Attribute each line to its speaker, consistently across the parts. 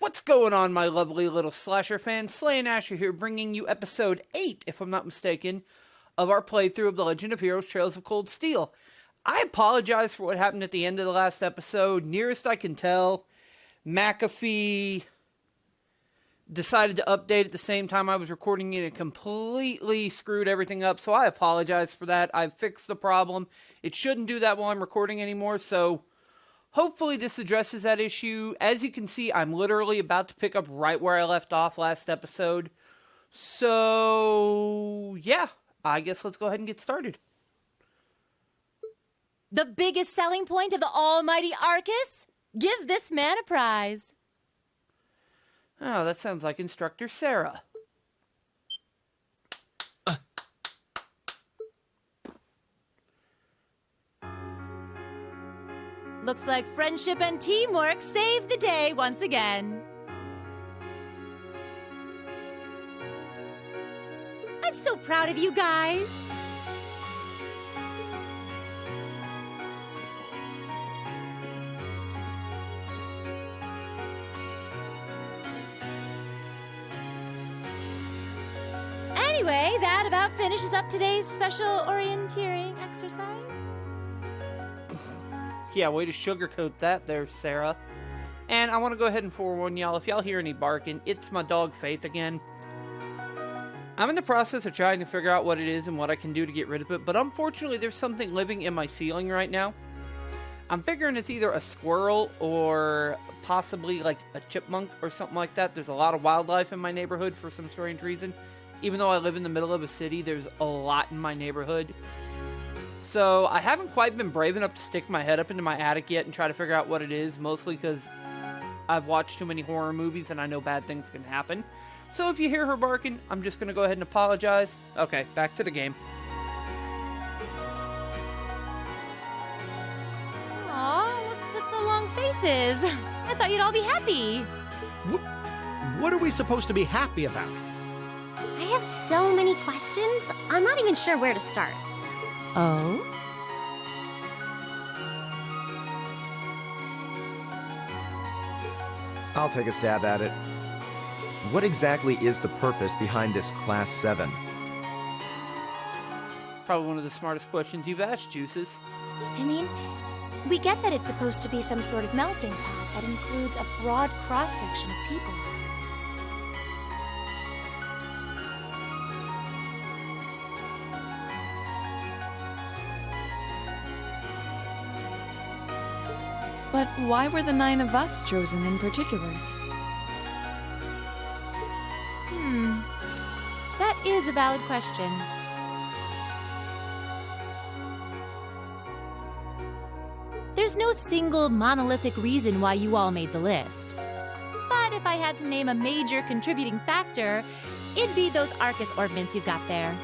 Speaker 1: What's going on, my lovely little slasher fans? Slayn Asher here, bringing you episode 8, if I'm not mistaken, of our playthrough of The Legend of Heroes Trails of Cold Steel. I apologize for what happened at the end of the last episode. Nearest I can tell, McAfee decided to update at the same time I was recording it and completely screwed everything up, so I apologize for that. I've fixed the problem. It shouldn't do that while I'm recording anymore, so hopefully this addresses that issue. As you can see, I'm literally about to pick up right where I left off last episode. So, yeah, I guess let's go ahead and get started.
Speaker 2: The biggest selling point of the almighty Arcus? Give this man a prize.
Speaker 1: Oh, that sounds like Instructor Sarah.
Speaker 2: Looks like friendship and teamwork saved the day once again. I'm so proud of you guys. Anyway, that about finishes up today's special orienteering exercise.
Speaker 1: Yeah, way to sugarcoat that there, Sarah. And I want to go ahead and forewarn y'all, if y'all hear any barking, it's my dog Faith again. I'm in the process of trying to figure out what it is and what I can do to get rid of it, but unfortunately there's something living in my ceiling right now. I'm figuring it's either a squirrel or possibly like a chipmunk or something like that. There's a lot of wildlife in my neighborhood for some strange reason. Even though I live in the middle of a city, there's a lot in my neighborhood. So I haven't quite been brave enough to stick my head up into my attic yet and try to figure out what it is, mostly because I've watched too many horror movies and I know bad things can happen. So if you hear her barking, I'm just going to go ahead and apologize. Okay, back to the game.
Speaker 2: Aw, what's with the long faces? I thought you'd all be happy.
Speaker 3: What are we supposed to be happy about?
Speaker 4: I have so many questions, I'm not even sure where to start.
Speaker 2: Oh?
Speaker 5: I'll take a stab at it. What exactly is the purpose behind this Class 7?
Speaker 1: Probably one of the smartest questions you've asked, Juices.
Speaker 4: I mean, we get that it's supposed to be some sort of melting pot that includes a broad cross-section of people.
Speaker 6: But why were the 9 of us chosen in particular?
Speaker 2: That is a valid question. There's no single monolithic reason why you all made the list. But if I had to name a major contributing factor, it'd be those Arcus ornaments you've got there.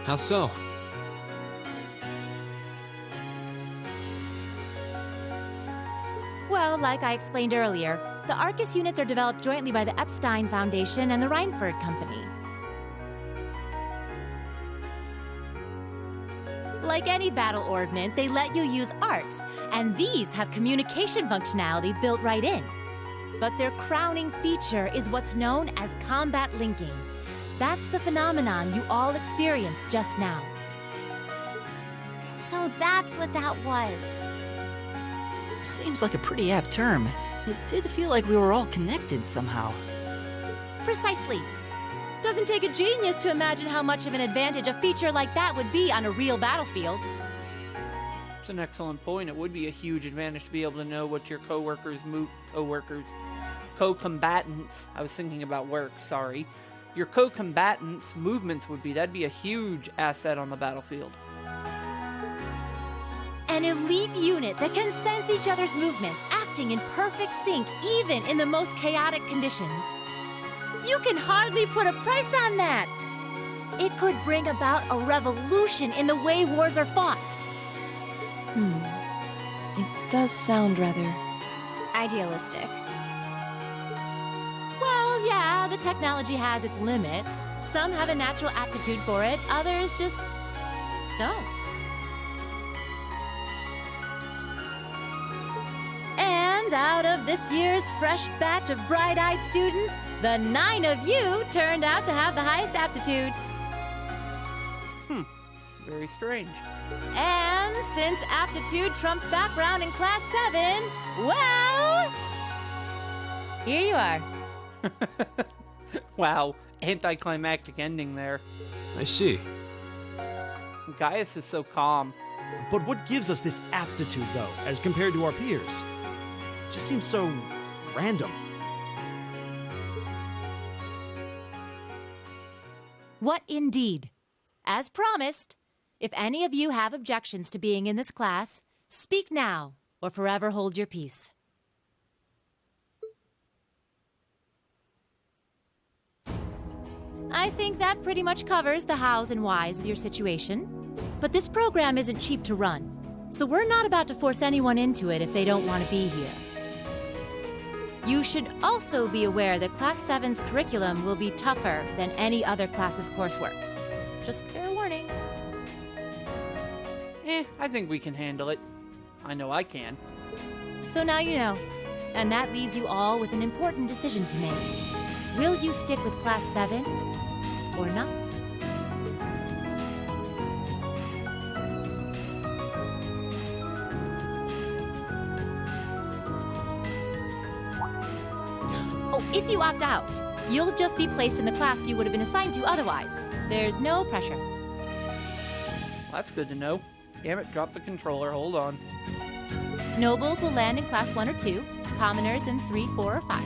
Speaker 3: How so?
Speaker 2: Well, like I explained earlier, the Arcus units are developed jointly by the Epstein Foundation and the Reinford Company. Like any battle ornament, they let you use arts, and these have communication functionality built right in. But their crowning feature is what's known as combat linking. That's the phenomenon you all experienced just now.
Speaker 4: So that's what that was.
Speaker 7: Seems like a pretty apt term. It did feel like we were all connected somehow.
Speaker 2: Precisely. Doesn't take a genius to imagine how much of an advantage a feature like that would be on a real battlefield.
Speaker 1: It's an excellent point. It would be a huge advantage to be able to know what your co-combatants, I was thinking about work, sorry. Your co-combatants' movements would be. That'd be a huge asset on the battlefield.
Speaker 2: An elite unit that can sense each other's movements, acting in perfect sync even in the most chaotic conditions. You can hardly put a price on that. It could bring about a revolution in the way wars are fought.
Speaker 6: It does sound rather
Speaker 4: Idealistic.
Speaker 2: Well, yeah, the technology has its limits. Some have a natural aptitude for it, others just don't. And out of this year's fresh batch of bright-eyed students, the 9 of you turned out to have the highest aptitude.
Speaker 1: Very strange.
Speaker 2: And since aptitude trumps background in Class 7, well, here you are.
Speaker 1: Wow, anticlimactic ending there.
Speaker 3: I see.
Speaker 1: Gaius is so calm.
Speaker 3: But what gives us this aptitude, though, as compared to our peers? It just seems so random.
Speaker 2: What indeed? As promised, if any of you have objections to being in this class, speak now or forever hold your peace. I think that pretty much covers the hows and whys of your situation. But this program isn't cheap to run, so we're not about to force anyone into it if they don't want to be here. You should also be aware that Class 7's curriculum will be tougher than any other class's coursework. Just fair warning.
Speaker 1: I think we can handle it. I know I can.
Speaker 2: So now you know. And that leaves you all with an important decision to make. Will you stick with Class 7 or not? Oh, if you opt out, you'll just be placed in the class you would have been assigned to otherwise. There's no pressure.
Speaker 1: That's good to know. Damn it, drop the controller. Hold on.
Speaker 2: Nobles will land in Class 1 or 2, commoners in 3, 4, or 5.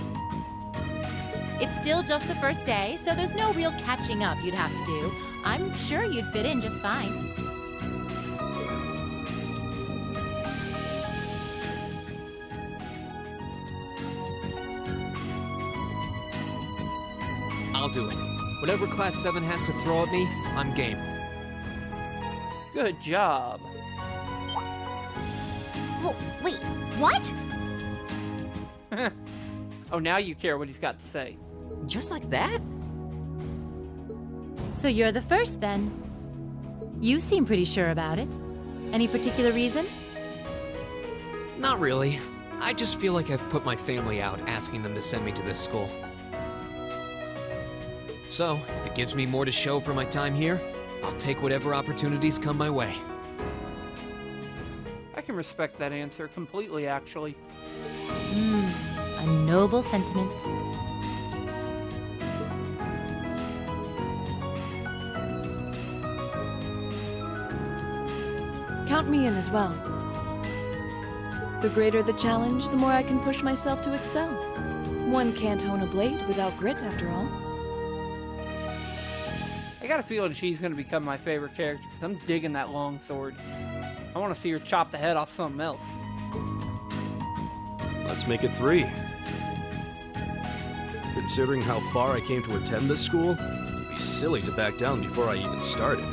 Speaker 2: It's still just the first day, so there's no real catching up you'd have to do. I'm sure you'd fit in just fine.
Speaker 8: I'll do it. Whatever Class 7 has to throw at me, I'm game.
Speaker 1: Good job.
Speaker 4: Wait, what?
Speaker 1: Oh, now you care what he's got to say.
Speaker 7: Just like that?
Speaker 2: So you're the first, then. You seem pretty sure about it. Any particular reason?
Speaker 8: Not really. I just feel like I've put my family out asking them to send me to this school. So, if it gives me more to show for my time here, I'll take whatever opportunities come my way.
Speaker 1: I can respect that answer completely, actually.
Speaker 2: A noble sentiment.
Speaker 6: Count me in as well. The greater the challenge, the more I can push myself to excel. One can't hone a blade without grit, after all.
Speaker 1: I got a feeling she's going to become my favorite character because I'm digging that long sword. I want to see her chop the head off something else.
Speaker 3: Let's make it 3. Considering how far I came to attend this school, it'd be silly to back down before I even started.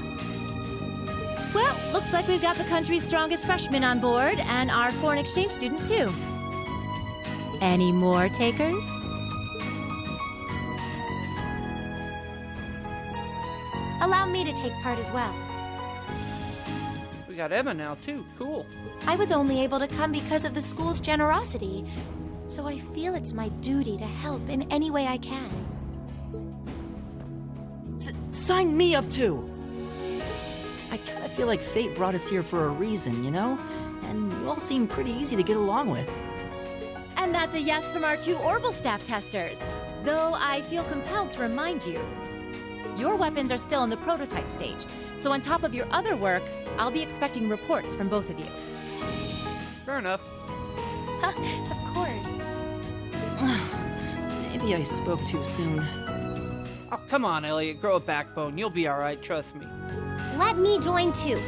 Speaker 2: Well, looks like we've got the country's strongest freshman on board, and our foreign exchange student, too. Any more takers?
Speaker 4: Allow me to take part as well.
Speaker 1: We got Emma now, too. Cool.
Speaker 4: I was only able to come because of the school's generosity, so I feel it's my duty to help in any way I can.
Speaker 7: Sign me up too! I kinda feel like fate brought us here for a reason, you know? And you all seem pretty easy to get along with.
Speaker 2: And that's a yes from our 2 Orbital staff testers. Though I feel compelled to remind you, your weapons are still in the prototype stage, so on top of your other work, I'll be expecting reports from both of you.
Speaker 1: Fair enough.
Speaker 4: Of course.
Speaker 7: Maybe I spoke too soon.
Speaker 1: Oh, come on, Elliot. Grow a backbone. You'll be alright, trust me.
Speaker 4: Let me join too.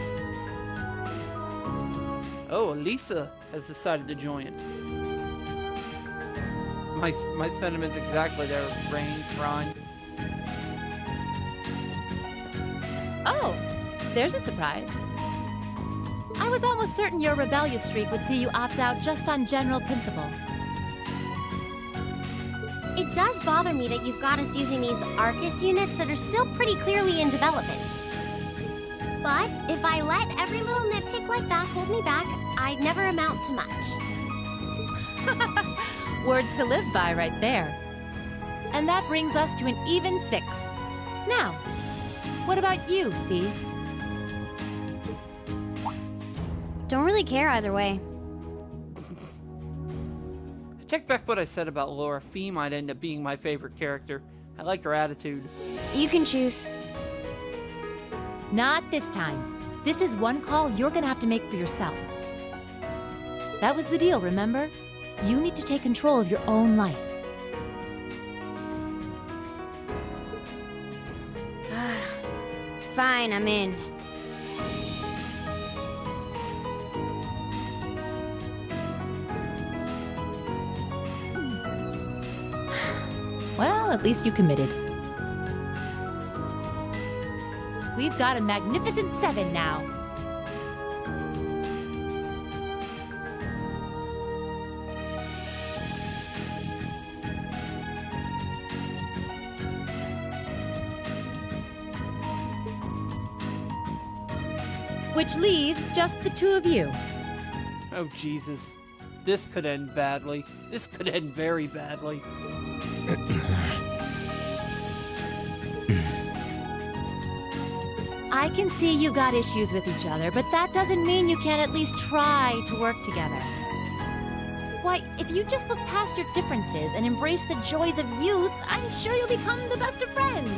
Speaker 1: Oh, Elisa has decided to join. My sentiments exactly there, Rean.
Speaker 2: Oh, there's a surprise. I was almost certain your rebellious streak would see you opt out just on general principle.
Speaker 9: It does bother me that you've got us using these Arcus units that are still pretty clearly in development. But if I let every little nitpick like that hold me back, I'd never amount to much.
Speaker 2: Words to live by right there. And that brings us to an even 6. Now, what about you, Fee?
Speaker 9: Don't really care either way.
Speaker 1: I take back what I said about Laura. Fee might end up being my favorite character. I like her attitude.
Speaker 9: You can choose.
Speaker 2: Not this time. This is one call you're gonna have to make for yourself. That was the deal, remember? You need to take control of your own life.
Speaker 9: Fine, I'm in.
Speaker 2: Well, at least you committed. We've got a magnificent 7 now. Which leaves just the 2 of you.
Speaker 1: Oh, Jesus. This could end badly. This could end very badly.
Speaker 2: I can see you got issues with each other, but that doesn't mean you can't at least try to work together. Why, if you just look past your differences and embrace the joys of youth, I'm sure you'll become the best of friends.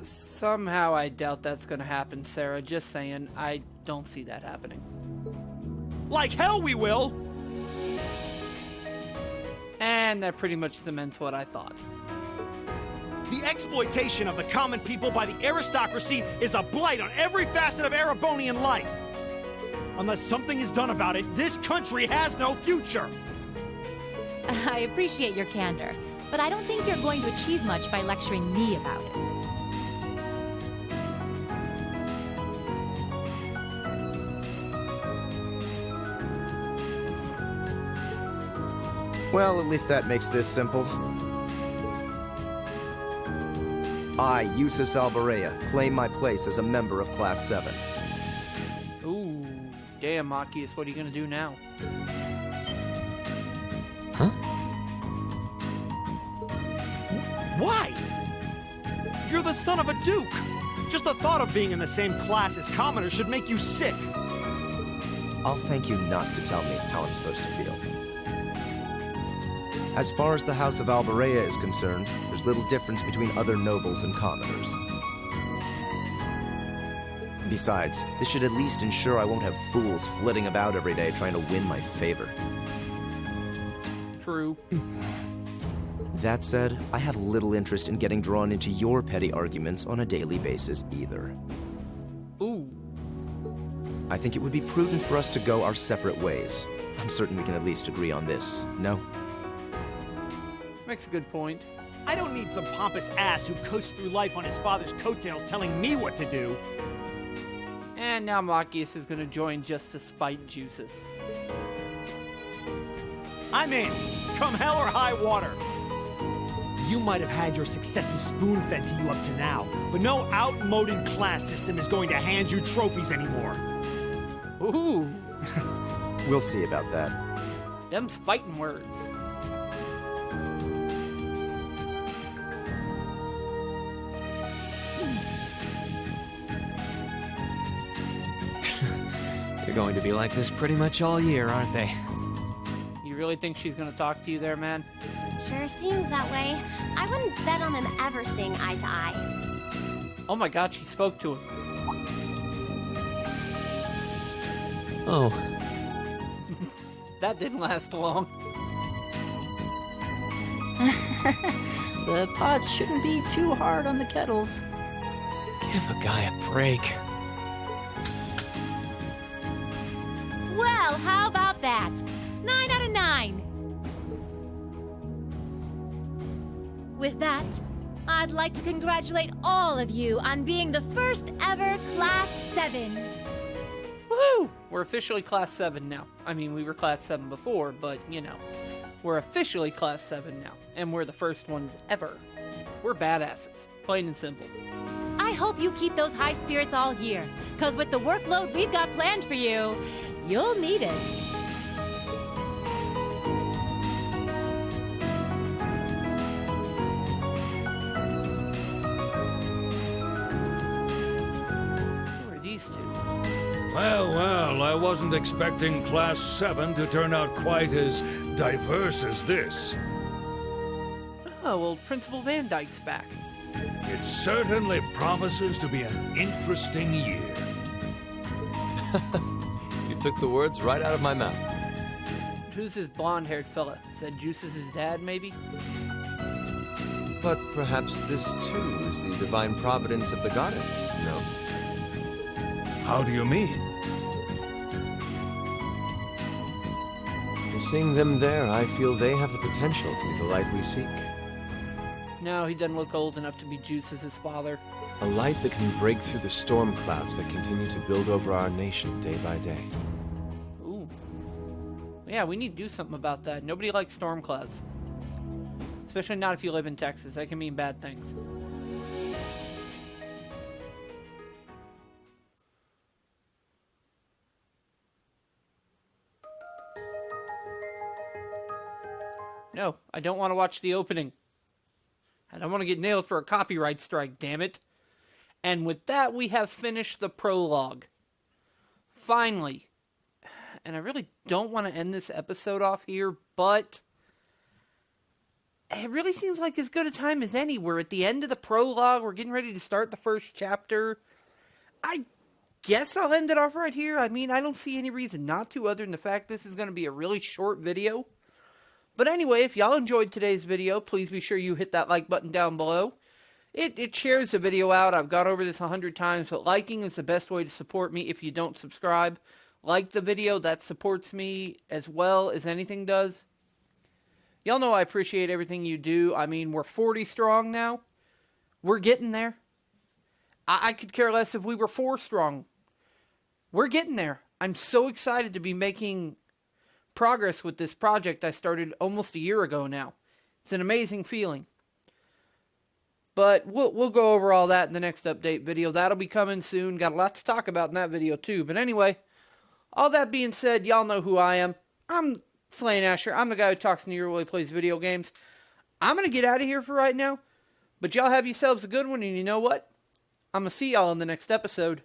Speaker 1: Somehow I doubt that's gonna happen, Sarah. Just saying, I don't see that happening.
Speaker 3: Like hell we will!
Speaker 1: And that pretty much cements what I thought.
Speaker 3: The exploitation of the common people by the aristocracy is a blight on every facet of Erebonian life. Unless something is done about it, this country has no future.
Speaker 2: I appreciate your candor, but I don't think you're going to achieve much by lecturing me about it.
Speaker 5: Well, at least that makes this simple. I, Eustace Alvarea, claim my place as a member of Class 7.
Speaker 1: Ooh, damn, Machias, what are you gonna do now?
Speaker 8: Huh?
Speaker 3: Why? You're the son of a duke. Just the thought of being in the same class as commoners should make you sick.
Speaker 5: I'll thank you not to tell me how I'm supposed to feel. As far as the House of Alvarea is concerned, there's little difference between other nobles and commoners. Besides, this should at least ensure I won't have fools flitting about every day trying to win my favor.
Speaker 1: True.
Speaker 5: That said, I have little interest in getting drawn into your petty arguments on a daily basis either.
Speaker 1: Ooh.
Speaker 5: I think it would be prudent for us to go our separate ways. I'm certain we can at least agree on this, no?
Speaker 1: Makes a good point.
Speaker 3: I don't need some pompous ass who coasts through life on his father's coattails telling me what to do.
Speaker 1: And now Machias is gonna join just to spite Juices.
Speaker 3: I'm in. Come hell or high water. You might have had your successes spoon-fed to you up to now, but no outmoded class system is going to hand you trophies anymore.
Speaker 1: Ooh.
Speaker 5: We'll see about that.
Speaker 1: Them's fighting words.
Speaker 8: They're going to be like this pretty much all year, aren't they?
Speaker 1: You really think she's gonna talk to you there, man?
Speaker 9: Sure seems that way. I wouldn't bet on them ever seeing eye to eye.
Speaker 1: Oh my god, she spoke to him.
Speaker 8: Oh.
Speaker 1: That didn't last long.
Speaker 7: The pots shouldn't be too hard on the kettles.
Speaker 8: Give a guy a break.
Speaker 2: Well, how about that? 9 out of 9. With that, I'd like to congratulate all of you on being the first ever Class 7.
Speaker 1: Woohoo! We're officially Class 7 now. I mean, we were Class 7 before, but, you know. We're officially Class 7 now, and we're the first ones ever. We're badasses, plain and simple.
Speaker 2: I hope you keep those high spirits all year, because with the workload we've got planned for you, You'll need it.
Speaker 1: Who are these two?
Speaker 10: Well, I wasn't expecting Class 7 to turn out quite as diverse as this.
Speaker 1: Oh, well, Principal Van Dyke's back.
Speaker 10: It certainly promises to be an interesting year.
Speaker 11: You took the words right out of my mouth.
Speaker 1: Who's this blonde-haired fella? Is that Juice's dad, maybe?
Speaker 11: But perhaps this too is the divine providence of the goddess, no?
Speaker 10: How do you mean?
Speaker 11: Seeing them there, I feel they have the potential to be the light we seek.
Speaker 1: No, he doesn't look old enough to be Juice's father.
Speaker 11: A light that can break through the storm clouds that continue to build over our nation day by day.
Speaker 1: Ooh. Yeah, we need to do something about that. Nobody likes storm clouds. Especially not if you live in Texas. That can mean bad things. No, I don't want to watch the opening. I don't want to get nailed for a copyright strike, damn it. And with that, we have finished the prologue. Finally. And I really don't want to end this episode off here, but it really seems like as good a time as any. We're at the end of the prologue. We're getting ready to start the first chapter. I guess I'll end it off right here. I mean, I don't see any reason not to, other than the fact this is going to be a really short video. But anyway, if y'all enjoyed today's video, please be sure you hit that like button down below. It shares the video out. I've gone over this 100 times, but liking is the best way to support me if you don't subscribe. Like the video, that supports me as well as anything does. Y'all know I appreciate everything you do. I mean, we're 40 strong now. We're getting there. I could care less if we were 4 strong. We're getting there. I'm so excited to be making progress with this project I started almost a year ago now. It's an amazing feeling. But we'll go over all that in the next update video. That'll be coming soon. Got a lot to talk about in that video too. But anyway, all that being said, y'all know who I am. I'm Slayn Asher. I'm the guy who talks in your way, plays video games. I'm going to get out of here for right now. But y'all have yourselves a good one, and you know what? I'm going to see y'all in the next episode.